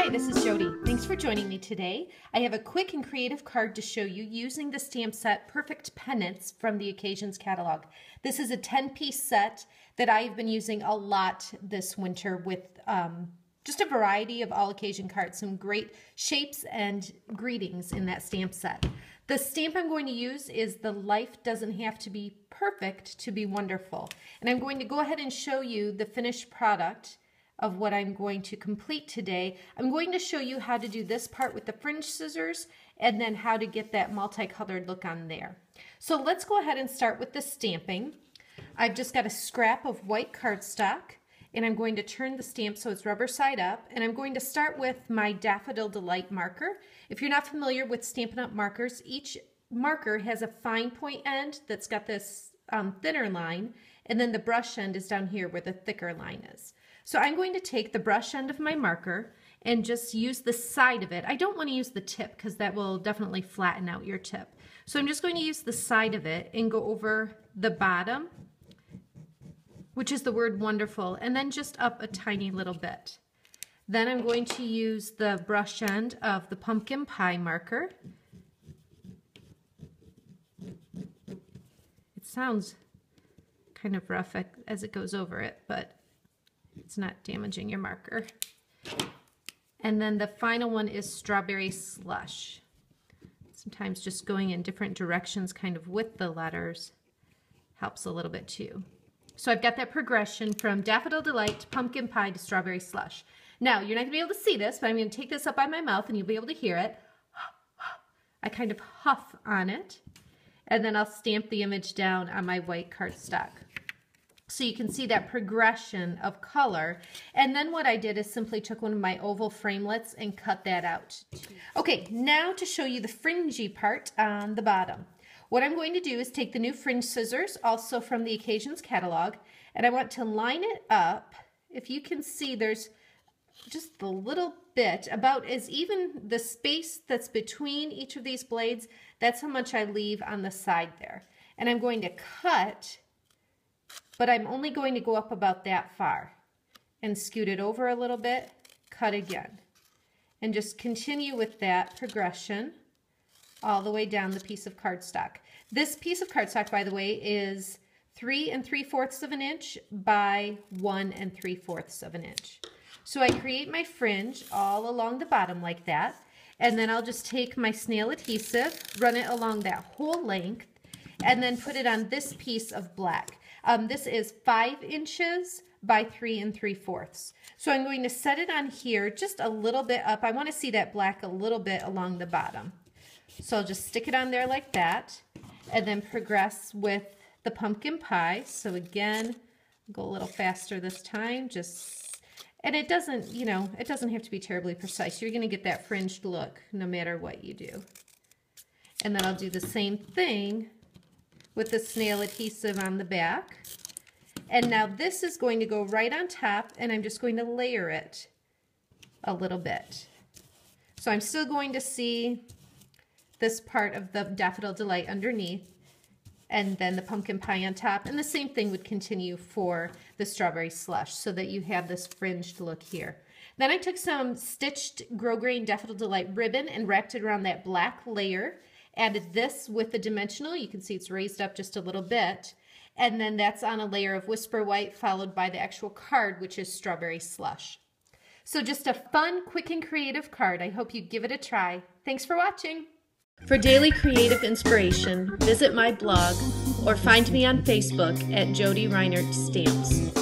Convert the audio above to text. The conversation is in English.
Hi, this is Jodi. Thanks for joining me today. I have a quick and creative card to show you using the stamp set Perfect Pennants from the Occasions catalog. This is a 10-piece set that I've been using a lot this winter with just a variety of all occasion cards, some great shapes and greetings in that stamp set. The stamp I'm going to use is the Life Doesn't Have to Be Perfect to Be Wonderful. And I'm going to go ahead and show you the finished product of what I'm going to complete today. I'm going to show you how to do this part with the fringe scissors and then how to get that multicolored look on there. So let's go ahead and start with the stamping. I've just got a scrap of white cardstock and I'm going to turn the stamp so it's rubber side up, and I'm going to start with my Daffodil Delight marker. If you're not familiar with Stampin' Up! Markers, each marker has a fine point end that's got this thinner line, and then the brush end is down here where the thicker line is. So I'm going to take the brush end of my marker and just use the side of it. I don't want to use the tip because that will definitely flatten out your tip. So I'm just going to use the side of it and go over the bottom, which is the word wonderful, and then just up a tiny little bit. Then I'm going to use the brush end of the pumpkin pie marker. It sounds kind of rough as it goes over it, but it's not damaging your marker. And then the final one is Strawberry Slush. Sometimes just going in different directions kind of with the letters helps a little bit too. So I've got that progression from Daffodil Delight to Pumpkin Pie to Strawberry Slush. Now, you're not going to be able to see this, but I'm going to take this up by my mouth and you'll be able to hear it. I kind of huff on it, and then I'll stamp the image down on my white cardstock. So you can see that progression of color. And then what I did is simply took one of my oval framelits and cut that out. Okay, now to show you the fringy part on the bottom. What I'm going to do is take the new fringe scissors, also from the Occasions catalog, and I want to line it up. If you can see, there's just a little bit, about as even the space that's between each of these blades, that's how much I leave on the side there. And I'm going to cut, but I'm only going to go up about that far and scoot it over a little bit, cut again, and just continue with that progression all the way down the piece of cardstock. This piece of cardstock, by the way, is 3 3/4 of an inch by 1 3/4 of an inch. So I create my fringe all along the bottom like that, and then I'll just take my snail adhesive, run it along that whole length, and then put it on this piece of black. This is 5 inches by 3 3/4. So I'm going to set it on here just a little bit up. I want to see that black a little bit along the bottom. So I'll just stick it on there like that, and then progress with the pumpkin pie. So again, go a little faster this time, and it doesn't, it doesn't have to be terribly precise. You're going to get that fringed look no matter what you do. And then I'll do the same thing with the snail adhesive on the back. And now this is going to go right on top, and I'm just going to layer it a little bit. So I'm still going to see this part of the Daffodil Delight underneath, and then the pumpkin pie on top, and the same thing would continue for the Strawberry Slush so that you have this fringed look here. Then I took some stitched grosgrain Daffodil Delight ribbon and wrapped it around that black layer, added this with the dimensional. You can see it's raised up just a little bit, and then that's on a layer of Whisper White followed by the actual card, which is Strawberry Slush. So just a fun, quick, and creative card. I hope you give it a try. Thanks for watching. For daily creative inspiration, visit my blog or find me on Facebook at Jodi Reinert Stamps.